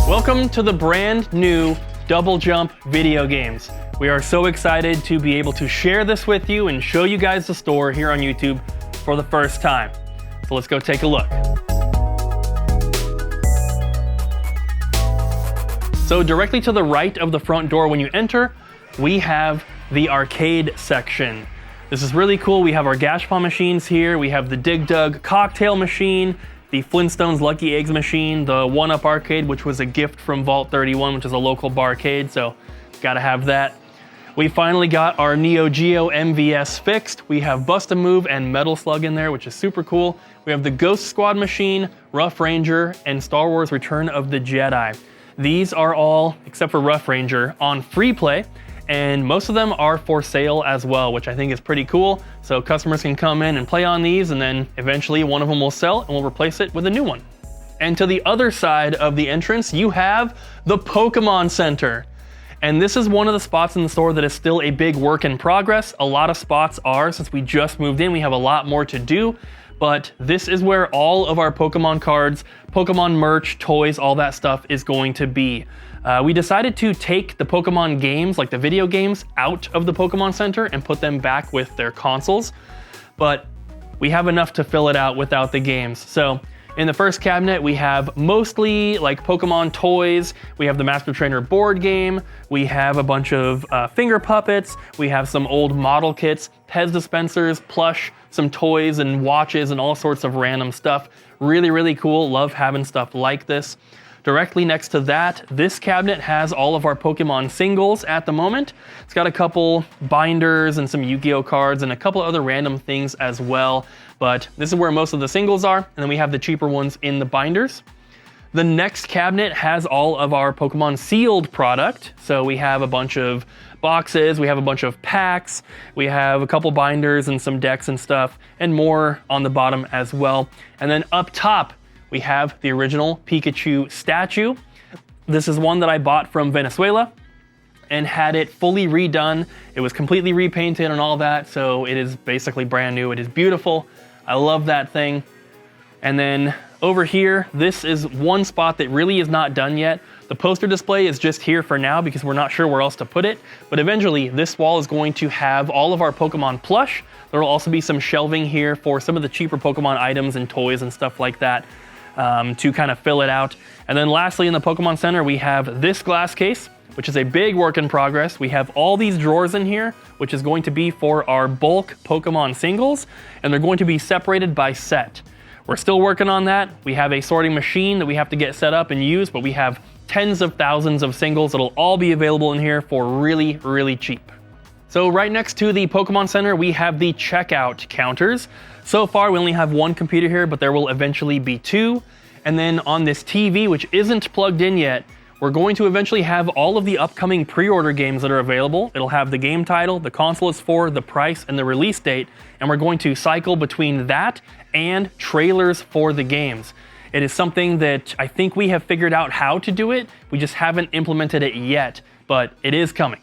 Welcome to the brand new Double Jump video games. We are so excited to be able to share this with you and show you guys the store here on YouTube for the first time. So let's go take a look. So directly to the right of the front door when you enter, we have the arcade section. This is really cool. We have our Gashpon machines here. We have the Dig Dug cocktail machine, the Flintstones Lucky Eggs machine, the 1-Up arcade, which was a gift from Vault 31, which is a local barcade, so gotta have that. We finally got our Neo Geo MVS fixed. We have Bust-A-Move and Metal Slug in there, which is super cool. We have the Ghost Squad machine, Rough Ranger, and Star Wars Return of the Jedi. These are all, except for Rough Ranger, on free play, and most of them are for sale as well, which I think is pretty cool. So customers can come in and play on these, and then eventually one of them will sell and we'll replace it with a new one. And to the other side of the entrance, you have the Pokemon Center. And this is one of the spots in the store that is still a big work in progress. A lot of spots are, since we just moved in, we have a lot more to do. But this is where all of our Pokemon cards, Pokemon merch, toys, all that stuff is going to be. We decided to take the Pokemon games, like the video games, out of the Pokemon Center and put them back with their consoles. But we have enough to fill it out without the games. So in the first cabinet, we have mostly like Pokemon toys. We have the Master Trainer board game. We have a bunch of finger puppets. We have some old model kits, Pez dispensers, Plush, some toys and watches and all sorts of random stuff. Really, really cool. Love having stuff like this. Directly next to that, this cabinet has all of our Pokemon singles at the moment. It's got a couple binders and some Yu-Gi-Oh cards and a couple other random things as well. But this is where most of the singles are, and then we have the cheaper ones in the binders. The next cabinet has all of our Pokemon sealed product. So we have a bunch of boxes, we have a bunch of packs, we have a couple binders and some decks and stuff, and more on the bottom as well. And then up top, we have the original Pikachu statue. This is one that I bought from Venezuela and had it fully redone. It was completely repainted and all that, so it is basically brand new. It is beautiful. I love that thing. And then over here, this is one spot that really is not done yet. The poster display is just here for now because we're not sure where else to put it. But eventually, this wall is going to have all of our Pokemon plush. There will also be some shelving here for some of the cheaper Pokemon items and toys and stuff like that to kind of fill it out. And then lastly, in the Pokemon Center, we have this glass case, which is a big work in progress. We have all these drawers in here, which is going to be for our bulk Pokemon singles, and they're going to be separated by set. We're still working on that. We have a sorting machine that we have to get set up and use, but we have tens of thousands of singles that'll all be available in here for really, really cheap. So right next to the Pokemon Center, we have the checkout counters. So far, we only have one computer here, but there will eventually be two. And then on this TV, which isn't plugged in yet, we're going to eventually have all of the upcoming pre-order games that are available. It'll have the game title, the console it's for, the price, and the release date. And we're going to cycle between that and trailers for the games. It is something that I think we have figured out how to do it. We just haven't implemented it yet, but it is coming.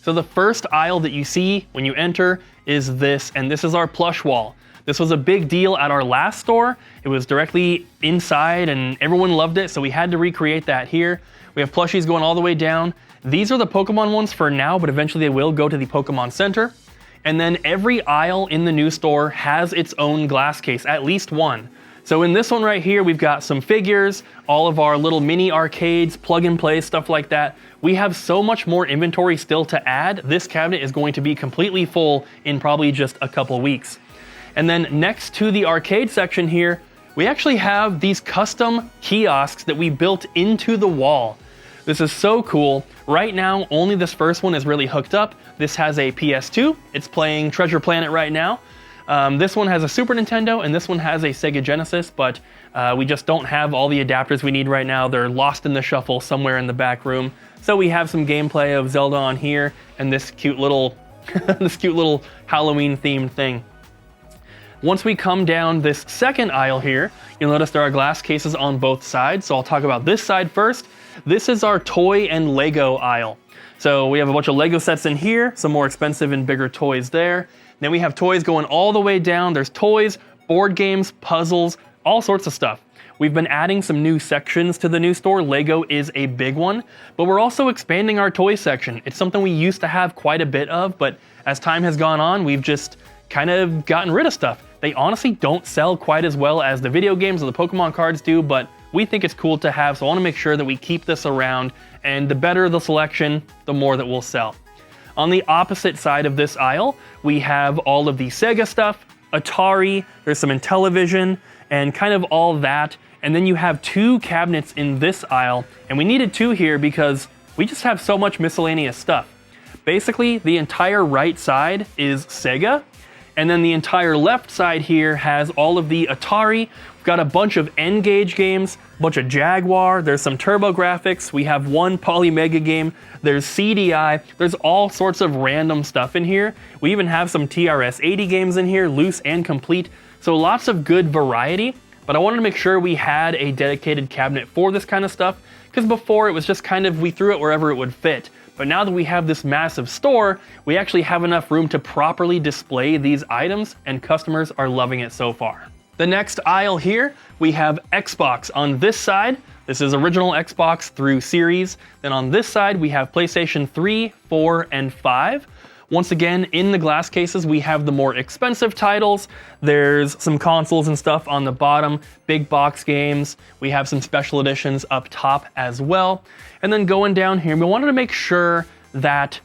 So the first aisle that you see when you enter is this, and this is our plush wall. This was a big deal at our last store. It was directly inside and everyone loved it, so we had to recreate that here. We have plushies going all the way down. These are the Pokemon ones for now, but eventually they will go to the Pokemon Center. And then every aisle in the new store has its own glass case, at least one. So in this one right here, we've got some figures, all of our little mini arcades, plug and play, stuff like that. We have so much more inventory still to add. This cabinet is going to be completely full in probably just a couple weeks. And then next to the arcade section here, we actually have these custom kiosks that we built into the wall. This is so cool. Right now, only this first one is really hooked up. This has a PS2. It's playing Treasure Planet right now. This one has a Super Nintendo, and this one has a Sega Genesis, but we just don't have all the adapters we need right now. They're lost in the shuffle somewhere in the back room. So we have some gameplay of Zelda on here, and this cute little, this cute little Halloween-themed thing. Once we come down this second aisle here, you'll notice there are glass cases on both sides, so I'll talk about this side first. This is our toy and Lego aisle. So we have a bunch of Lego sets in here, some more expensive and bigger toys there. Then we have toys going all the way down. There's toys, board games, puzzles, all sorts of stuff. We've been adding some new sections to the new store. Lego is a big one, but we're also expanding our toy section. It's something we used to have quite a bit of, but as time has gone on, we've just kind of gotten rid of stuff. They honestly don't sell quite as well as the video games or the Pokemon cards do, but we think it's cool to have, so I want to make sure that we keep this around, and the better the selection, the more that we'll sell. On the opposite side of this aisle, we have all of the Sega stuff, Atari, there's some Intellivision, and kind of all that. And then you have 2 cabinets in this aisle, and we needed 2 here because we just have so much miscellaneous stuff. Basically, the entire right side is Sega, and then the entire left side here has all of the Atari. We've got a bunch of N-Gage games, a bunch of Jaguar, there's some TurboGrafx, we have one Polymega game, there's CDI, there's all sorts of random stuff in here. We even have some TRS-80 games in here, loose and complete, so lots of good variety. But I wanted to make sure we had a dedicated cabinet for this kind of stuff, because before it was just kind of, we threw it wherever it would fit. But now that we have this massive store, we actually have enough room to properly display these items, and customers are loving it so far. The next aisle here, we have Xbox on this side. This is original Xbox through series. Then on this side, we have PlayStation 3, 4, and 5. Once again, in the glass cases, we have the more expensive titles. There's some consoles and stuff on the bottom, big box games. We have some special editions up top as well. And then going down here, we wanted to make sure that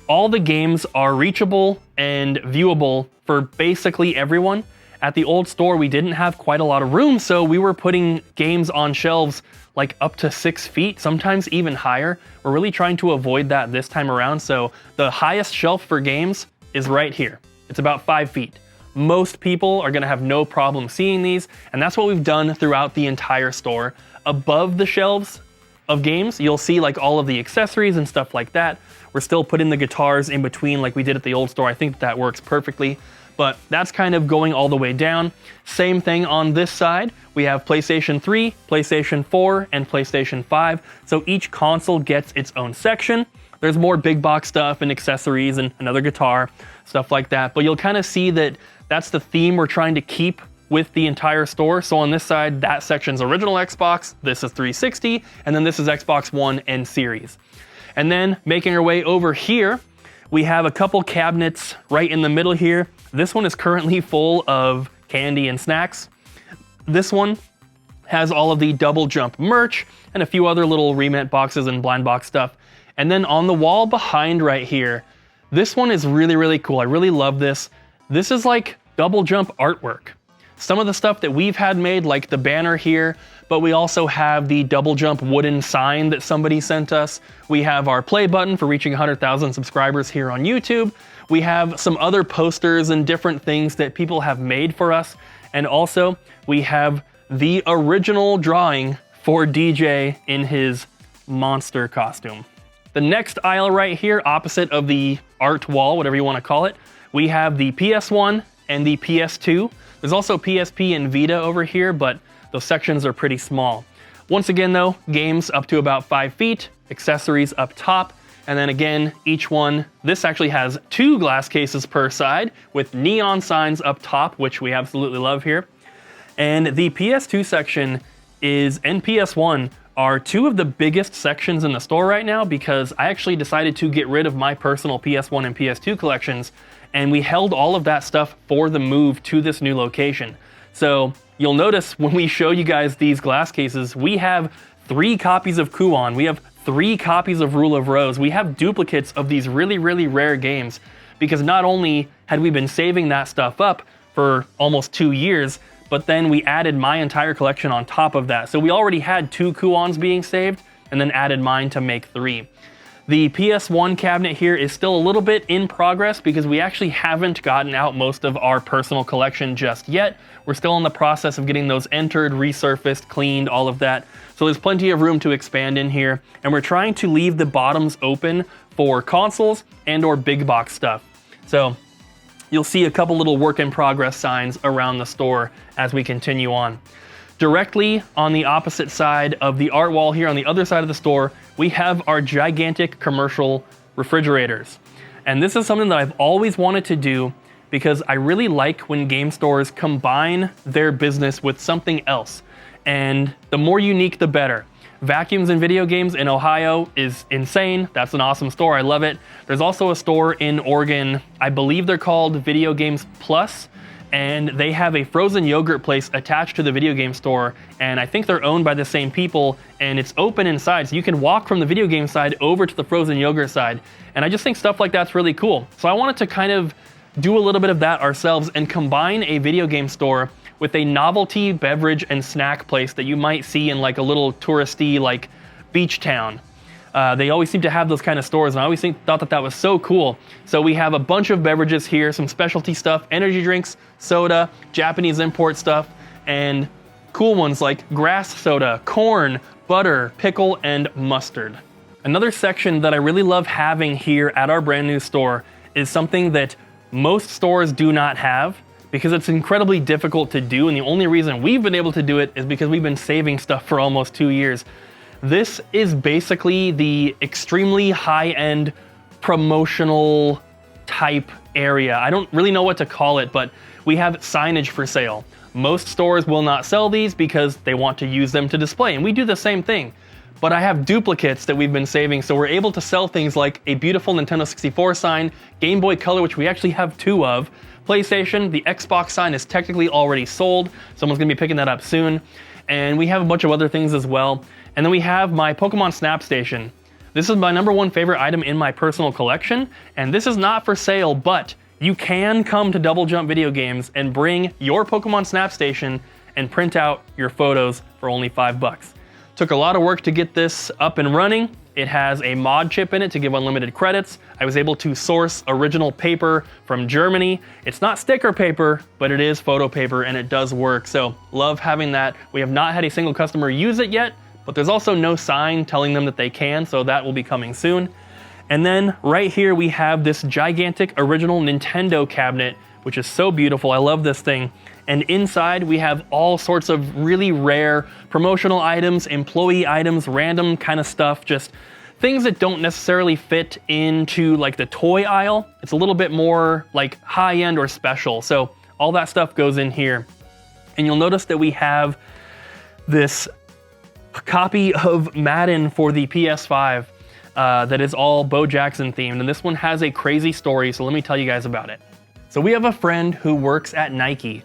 all the games are reachable and viewable for basically everyone. At the old store, we didn't have quite a lot of room, so we were putting games on shelves like up to 6 feet, sometimes even higher. We're really trying to avoid that this time around, so the highest shelf for games is right here. It's about 5 feet. Most people are gonna have no problem seeing these, and that's what we've done throughout the entire store. Above the shelves of games, you'll see like all of the accessories and stuff like that. We're still putting the guitars in between like we did at the old store. I think that works perfectly. But that's kind of going all the way down. Same thing on this side. We have PlayStation 3, PlayStation 4, and PlayStation 5. So each console gets its own section. There's more big box stuff and accessories and another guitar, stuff like that. But you'll kind of see that that's the theme we're trying to keep with the entire store. So on this side, that section's original Xbox, this is 360, and then this is Xbox One and Series. And then making our way over here, we have a couple cabinets right in the middle here. This one is currently full of candy and snacks. This one has all of the Double Jump merch and a few other little remint boxes and blind box stuff. And then on the wall behind right here, this one is really, really cool. I really love this. This is like Double Jump artwork. Some of the stuff that we've had made, like the banner here, but we also have the Double Jump wooden sign that somebody sent us. We have our play button for reaching 100,000 subscribers here on YouTube. We have some other posters and different things that people have made for us. And also, we have the original drawing for DJ in his monster costume. The next aisle right here, opposite of the art wall, whatever you want to call it, we have the PS1 and the PS2. There's also PSP and Vita over here, but those sections are pretty small. Once again though, games up to about 5 feet, accessories up top, and then again, each one, this actually has 2 glass cases per side with neon signs up top, which we absolutely love here. And the PS2 section and PS1 are 2 of the biggest sections in the store right now, because I actually decided to get rid of my personal PS1 and PS2 collections, and we held all of that stuff for the move to this new location. So you'll notice when we show you guys these glass cases, we have 3 copies of Kuon, we have 3 copies of Rule of Rose, we have duplicates of these really, really rare games, because not only had we been saving that stuff up for almost 2 years, but then we added my entire collection on top of that. So we already had 2 Kuons being saved, and then added mine to make 3. The PS1 cabinet here is still a little bit in progress because we actually haven't gotten out most of our personal collection just yet. We're still in the process of getting those entered, resurfaced, cleaned, all of that. So there's plenty of room to expand in here, and we're trying to leave the bottoms open for consoles and or big box stuff. So you'll see a couple little work in progress signs around the store as we continue on. Directly on the opposite side of the art wall here on the other side of the store, we have our gigantic commercial refrigerators. And this is something that I've always wanted to do because I really like when game stores combine their business with something else. and the more unique, the better. Vacuums and video games in Ohio is insane. That's an awesome store, I love it. There's also a store in Oregon, I believe they're called Video Games Plus, and they have a frozen yogurt place attached to the video game store, and I think they're owned by the same people, and it's open inside, so you can walk from the video game side over to the frozen yogurt side, and I just think stuff like that's really cool. So I wanted to kind of do a little bit of that ourselves and combine a video game store with a novelty beverage and snack place that you might see in like a little touristy like beach town. They always seem to have those kind of stores, and I always thought that was so cool. So we have a bunch of beverages here, some specialty stuff, energy drinks, soda, Japanese import stuff, and cool ones like grass soda, corn, butter, pickle, and mustard. Another section that I really love having here at our brand new store is something that most stores do not have, because it's incredibly difficult to do, and the only reason we've been able to do it is because we've been saving stuff for almost 2 years. This is basically the extremely high-end promotional type area. I don't really know what to call it, but we have signage for sale. Most stores will not sell these because they want to use them to display, and we do the same thing. But I have duplicates that we've been saving, so we're able to sell things like a beautiful Nintendo 64 sign, Game Boy Color, which we actually have 2 of, PlayStation, the Xbox sign is technically already sold. Someone's gonna be picking that up soon. And we have a bunch of other things as well. And then we have my Pokemon Snap Station. This is my #1 favorite item in my personal collection. And this is not for sale, but you can come to Double Jump Video Games and bring your Pokemon Snap Station and print out your photos for only $5. Took a lot of work to get this up and running. It has a mod chip in it to give unlimited credits. I was able to source original paper from Germany. It's not sticker paper, but it is photo paper and it does work. So love having that. We have not had a single customer use it yet, but there's also no sign telling them that they can, so that will be coming soon. And then right here we have this gigantic original Nintendo cabinet, which is so beautiful. I love this thing. And inside we have all sorts of really rare promotional items, employee items, random kind of stuff, just things that don't necessarily fit into like the toy aisle. It's a little bit more like high-end or special. So all that stuff goes in here. And you'll notice that we have this copy of Madden for the PS5 that is all Bo Jackson themed. And this one has a crazy story, so let me tell you guys about it. So we have a friend who works at Nike,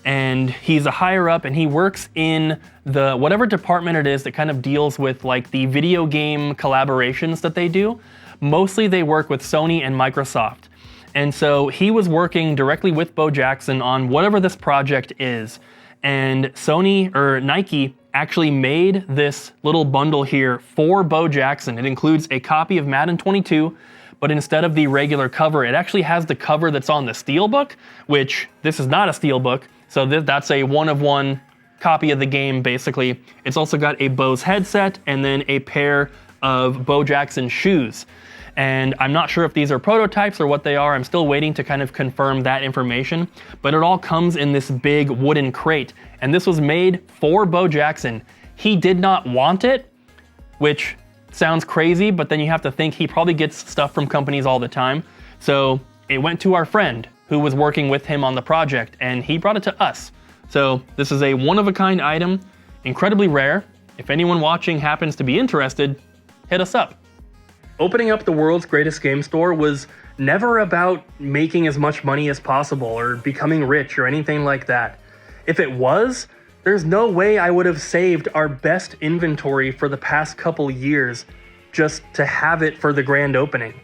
and he's a higher up, and he works in the whatever department it is that kind of deals with like the video game collaborations that they do. Mostly they work with Sony and Microsoft. And so he was working directly with Bo Jackson on whatever this project is. And Nike actually made this little bundle here for Bo Jackson. It includes a copy of Madden 22, but instead of the regular cover, it actually has the cover that's on the Steelbook, which this is not a Steelbook, so that's a one-of-one copy of the game, basically. It's also got a Bose headset and then a pair of Bo Jackson shoes. And I'm not sure if these are prototypes or what they are. I'm still waiting to kind of confirm that information, but it all comes in this big wooden crate. And this was made for Bo Jackson. He did not want it, which sounds crazy, but then you have to think he probably gets stuff from companies all the time. So it went to our friend who was working with him on the project, and he brought it to us. So this is a one-of-a-kind item, incredibly rare. If anyone watching happens to be interested, hit us up. Opening up the world's greatest game store was never about making as much money as possible or becoming rich or anything like that. If it was, there's no way I would have saved our best inventory for the past couple years just to have it for the grand opening.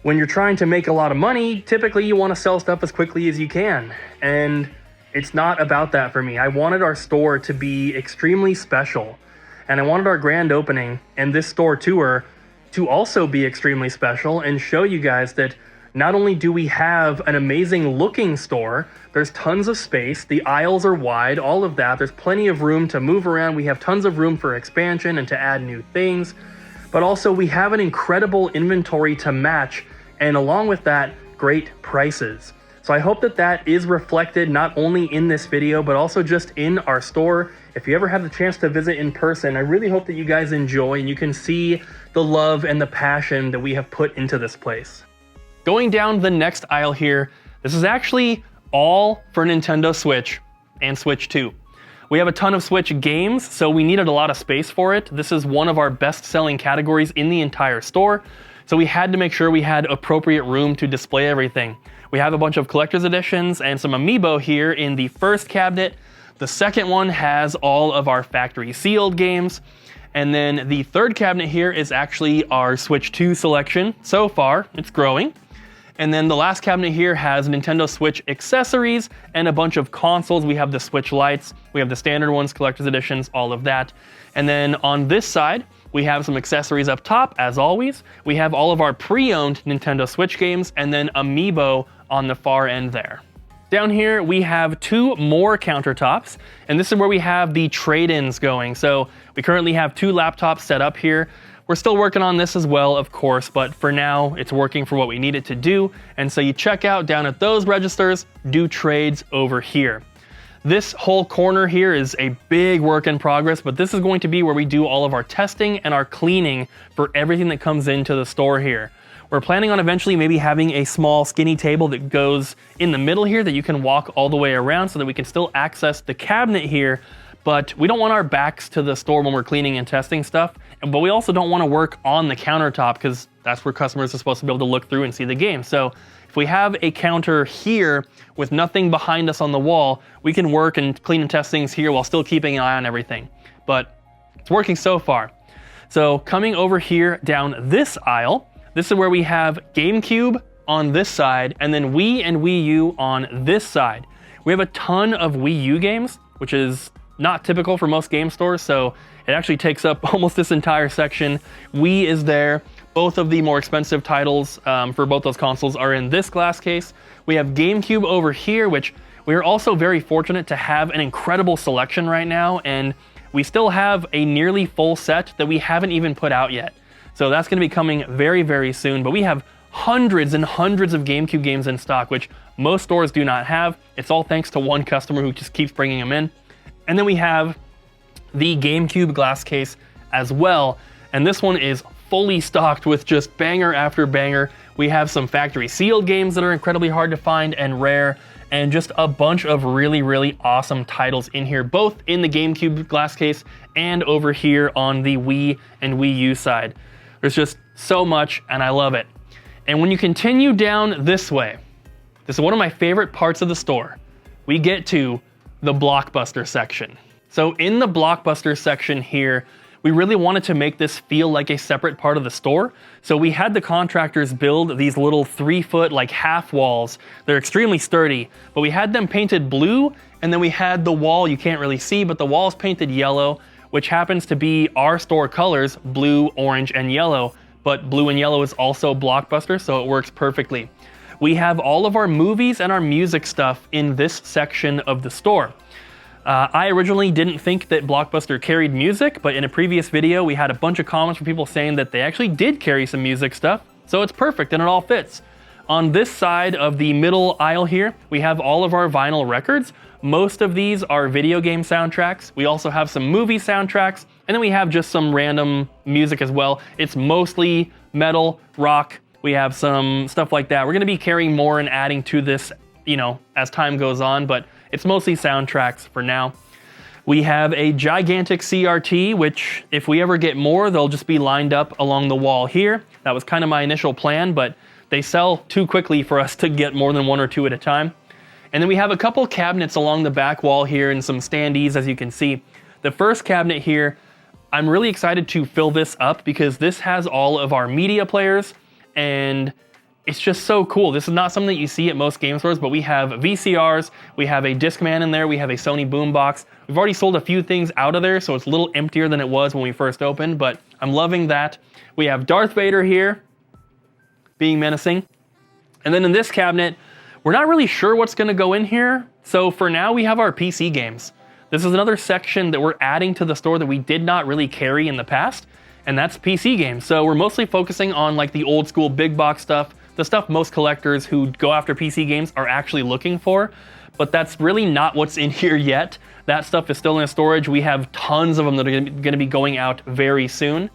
When you're trying to make a lot of money, typically you want to sell stuff as quickly as you can. And it's not about that for me. I wanted our store to be extremely special. And I wanted our grand opening and this store tour to also be extremely special and show you guys that not only do we have an amazing looking store, there's tons of space, the aisles are wide, all of that, there's plenty of room to move around, we have tons of room for expansion and to add new things, but also we have an incredible inventory to match, and along with that, great prices. So I hope that that is reflected not only in this video, but also just in our store. If you ever have the chance to visit in person, I really hope that you guys enjoy and you can see the love and the passion that we have put into this place. Going down the next aisle here, this is actually all for Nintendo Switch and Switch 2. We have a ton of Switch games, so we needed a lot of space for it. This is one of our best-selling categories in the entire store, so we had to make sure we had appropriate room to display everything. We have a bunch of collector's editions and some amiibo here in the first cabinet. The second one has all of our factory sealed games. And then the third cabinet here is actually our Switch 2 selection. So far, it's growing. And then the last cabinet here has Nintendo Switch accessories and a bunch of consoles. We have the Switch Lites, we have the standard ones, collector's editions, all of that. And then on this side, we have some accessories up top, as always. We have all of our pre-owned Nintendo Switch games, and then amiibo on the far end there. Down here, we have 2 more countertops, and this is where we have the trade-ins going. So we currently have 2 laptops set up here. We're still working on this as well, of course, but for now, it's working for what we need it to do. And so you check out down at those registers, do trades over here. This whole corner here is a big work in progress, but this is going to be where we do all of our testing and our cleaning for everything that comes into the store here. We're planning on eventually maybe having a small skinny table that goes in the middle here that you can walk all the way around so that we can still access the cabinet here, but we don't want our backs to the store when we're cleaning and testing stuff. But we also don't want to work on the countertop because that's where customers are supposed to be able to look through and see the game. So if we have a counter here with nothing behind us on the wall, we can work and clean and test things here while still keeping an eye on everything. But it's working so far. So coming over here down this aisle, this is where we have GameCube on this side and then Wii and Wii U on this side. We have a ton of Wii U games, which is not typical for most game stores, so it actually takes up almost this entire section. Wii is there. Both of the more expensive titles for both those consoles are in this glass case. We have GameCube over here, which we are also very fortunate to have an incredible selection right now, and we still have a nearly full set that we haven't even put out yet. So that's going to be coming very, very soon, but we have hundreds and hundreds of GameCube games in stock, which most stores do not have. It's all thanks to one customer who just keeps bringing them in. And then we have the GameCube glass case as well, and this one is fully stocked with just banger after banger. We have some factory sealed games that are incredibly hard to find and rare, and just a bunch of really, really awesome titles in here, both in the GameCube glass case and over here on the Wii and Wii U side. There's just so much, and I love it. And when you continue down this way, this is one of my favorite parts of the store. We get to the Blockbuster section. So in the Blockbuster section here, we really wanted to make this feel like a separate part of the store. So we had the contractors build these little 3-foot like half walls. They're extremely sturdy, but we had them painted blue, and then we had the wall you can't really see, but the wall's painted yellow, which happens to be our store colors, blue, orange, and yellow. But blue and yellow is also Blockbuster, so it works perfectly. We have all of our movies and our music stuff in this section of the store. I originally didn't think that Blockbuster carried music, but in a previous video, we had a bunch of comments from people saying that they actually did carry some music stuff, so it's perfect and it all fits. On this side of the middle aisle here, we have all of our vinyl records. Most of these are video game soundtracks. We also have some movie soundtracks, and then we have just some random music as well. It's mostly metal, rock. We have some stuff like that. We're gonna be carrying more and adding to this, as time goes on, but it's mostly soundtracks for now. We have a gigantic CRT, which if we ever get more, they'll just be lined up along the wall here. That was kind of my initial plan, but they sell too quickly for us to get more than 1 or 2 at a time. And then we have a couple cabinets along the back wall here and some standees, as you can see. The first cabinet here, I'm really excited to fill this up because this has all of our media players, and it's just so cool. This is not something that you see at most game stores, but we have VCRs, we have a Discman in there, we have a Sony boombox. We've already sold a few things out of there, so it's a little emptier than it was when we first opened, but I'm loving that. We have Darth Vader here, being menacing. And then in this cabinet, we're not really sure what's gonna go in here, so for now we have our PC games. This is another section that we're adding to the store that we did not really carry in the past, and that's PC games. So we're mostly focusing on like the old school big box stuff, the stuff most collectors who go after PC games are actually looking for, but that's really not what's in here yet. That stuff is still in storage. We have tons of them that are gonna be going out very soon.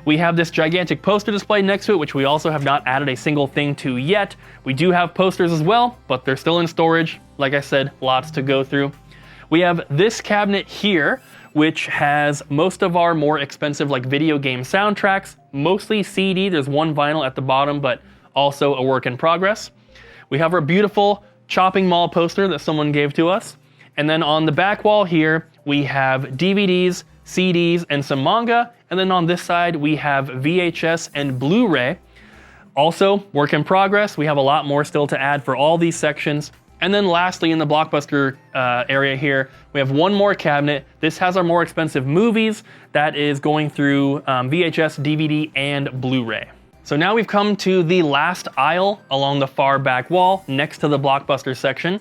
We have this gigantic poster display next to it, which we also have not added a single thing to yet. We do have posters as well, but they're still in storage. Like I said, lots to go through. We have this cabinet here, which has most of our more expensive like video game soundtracks, mostly CD. There's one vinyl at the bottom, but also a work in progress. We have our beautiful Chopping Mall poster that someone gave to us. And then on the back wall here, we have DVDs, CDs, and some manga. And then on this side, we have VHS and Blu-ray. Also, work in progress. We have a lot more still to add for all these sections. And then lastly, in the Blockbuster area here, we have one more cabinet. This has our more expensive movies that is going through VHS, DVD, and Blu-ray. So now we've come to the last aisle along the far back wall next to the Blockbuster section.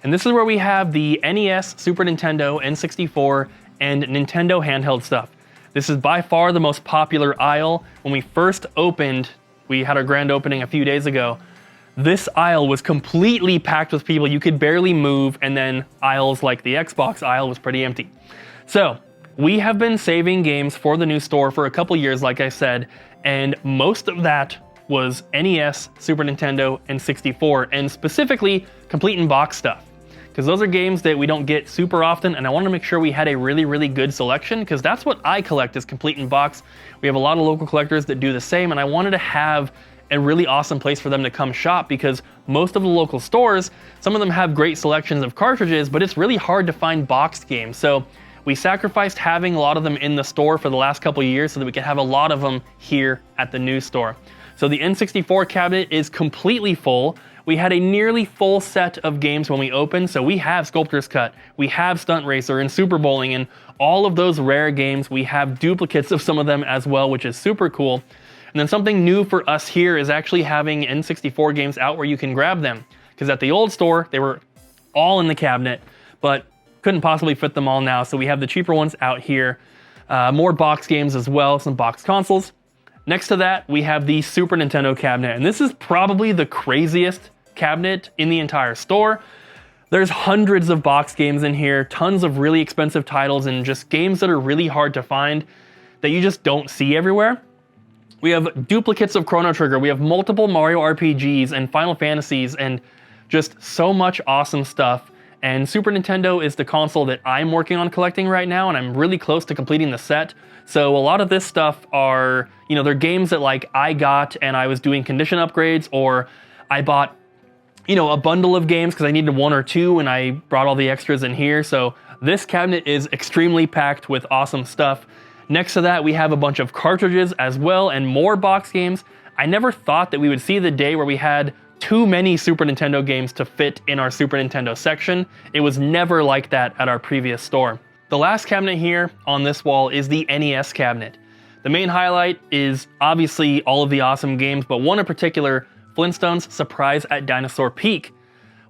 And this is where we have the NES, Super Nintendo, N64, and Nintendo handheld stuff. This is by far the most popular aisle. When we first opened, we had our grand opening a few days ago, this aisle was completely packed with people. You could barely move, and then aisles like the Xbox aisle was pretty empty. So we have been saving games for the new store for a couple years, like I said, and most of that was NES, Super Nintendo, and 64, and specifically complete in box stuff. Because those are games that we don't get super often, and I wanted to make sure we had a really, really good selection, because that's what I collect is complete in box. We have a lot of local collectors that do the same, and I wanted to have a really awesome place for them to come shop, because most of the local stores, some of them have great selections of cartridges, but it's really hard to find boxed games. So we sacrificed having a lot of them in the store for the last couple of years so that we could have a lot of them here at the new store. So the N64 cabinet is completely full. We had a nearly full set of games when we opened, so we have Sculptor's Cut, we have Stunt Racer and Super Bowling, and all of those rare games. We have duplicates of some of them as well, which is super cool. And then something new for us here is actually having N64 games out where you can grab them. Because at the old store, they were all in the cabinet, but couldn't possibly fit them all now. So we have the cheaper ones out here. More box games as well, some box consoles. Next to that, we have the Super Nintendo cabinet. And this is probably the craziest cabinet in the entire store. There's hundreds of box games in here, tons of really expensive titles, and just games that are really hard to find that you just don't see everywhere. We have duplicates of Chrono Trigger, we have multiple Mario RPGs and Final Fantasies, and just so much awesome stuff. And Super Nintendo is the console that I'm working on collecting right now, and I'm really close to completing the set. So a lot of this stuff are, they're games that like I got and I was doing condition upgrades, or I bought, a bundle of games because I needed one or two and I brought all the extras in here. So this cabinet is extremely packed with awesome stuff. Next to that, we have a bunch of cartridges as well and more box games. I never thought that we would see the day where we had too many Super Nintendo games to fit in our Super Nintendo section. It was never like that at our previous store. The last cabinet here on this wall is the NES cabinet. The main highlight is obviously all of the awesome games, but one in particular, Flintstones Surprise at Dinosaur Peak.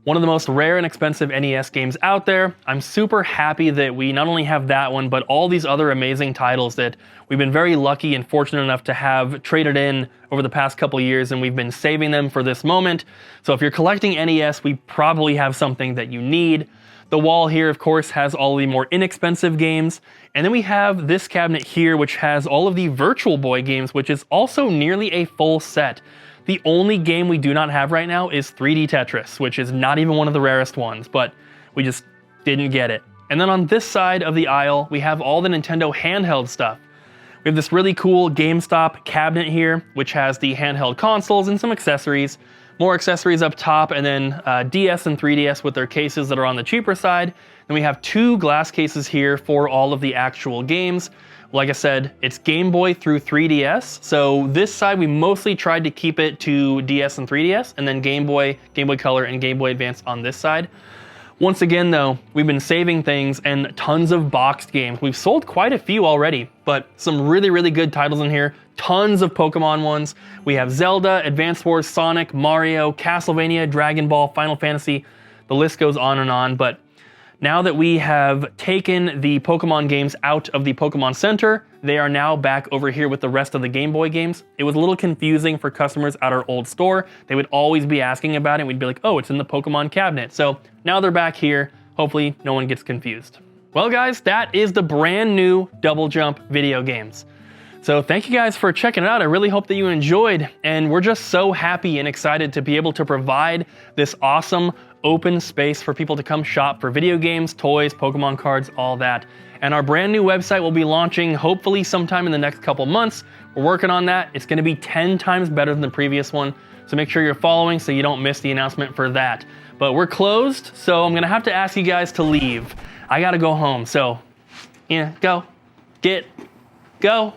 One of the most rare and expensive NES games out there. I'm super happy that we not only have that one, but all these other amazing titles that we've been very lucky and fortunate enough to have traded in over the past couple of years, and we've been saving them for this moment. So if you're collecting NES, we probably have something that you need. The wall here, of course, has all the more inexpensive games. And then we have this cabinet here, which has all of the Virtual Boy games, which is also nearly a full set. The only game we do not have right now is 3D Tetris, which is not even one of the rarest ones, but we just didn't get it. And then on this side of the aisle, we have all the Nintendo handheld stuff. We have this really cool GameStop cabinet here, which has the handheld consoles and some accessories. More accessories up top, and then DS and 3DS with their cases that are on the cheaper side. Then we have two glass cases here for all of the actual games. Like I said, it's Game Boy through 3DS. So this side, we mostly tried to keep it to DS and 3DS, and then Game Boy, Game Boy Color, and Game Boy Advance on this side. Once again though, we've been saving things and tons of boxed games. We've sold quite a few already, but some really, really good titles in here. Tons of Pokemon ones. We have Zelda, Advance Wars, Sonic, Mario, Castlevania, Dragon Ball, Final Fantasy. The list goes on and on, but now that we have taken the Pokemon games out of the Pokemon Center, they are now back over here with the rest of the Game Boy games. It was a little confusing for customers at our old store. They would always be asking about it, and we'd be like, oh, it's in the Pokemon cabinet. So now they're back here. Hopefully no one gets confused. Well guys, that is the brand new Double Jump video games. So thank you guys for checking it out. I really hope that you enjoyed, and we're just so happy and excited to be able to provide this awesome open space for people to come shop for video games, toys, Pokemon cards, all that. And our brand new website will be launching hopefully sometime in the next couple months. We're working on that. It's gonna be 10 times better than the previous one. So make sure you're following so you don't miss the announcement for that. But we're closed, so I'm gonna have to ask you guys to leave. I gotta go home, so yeah, go, go.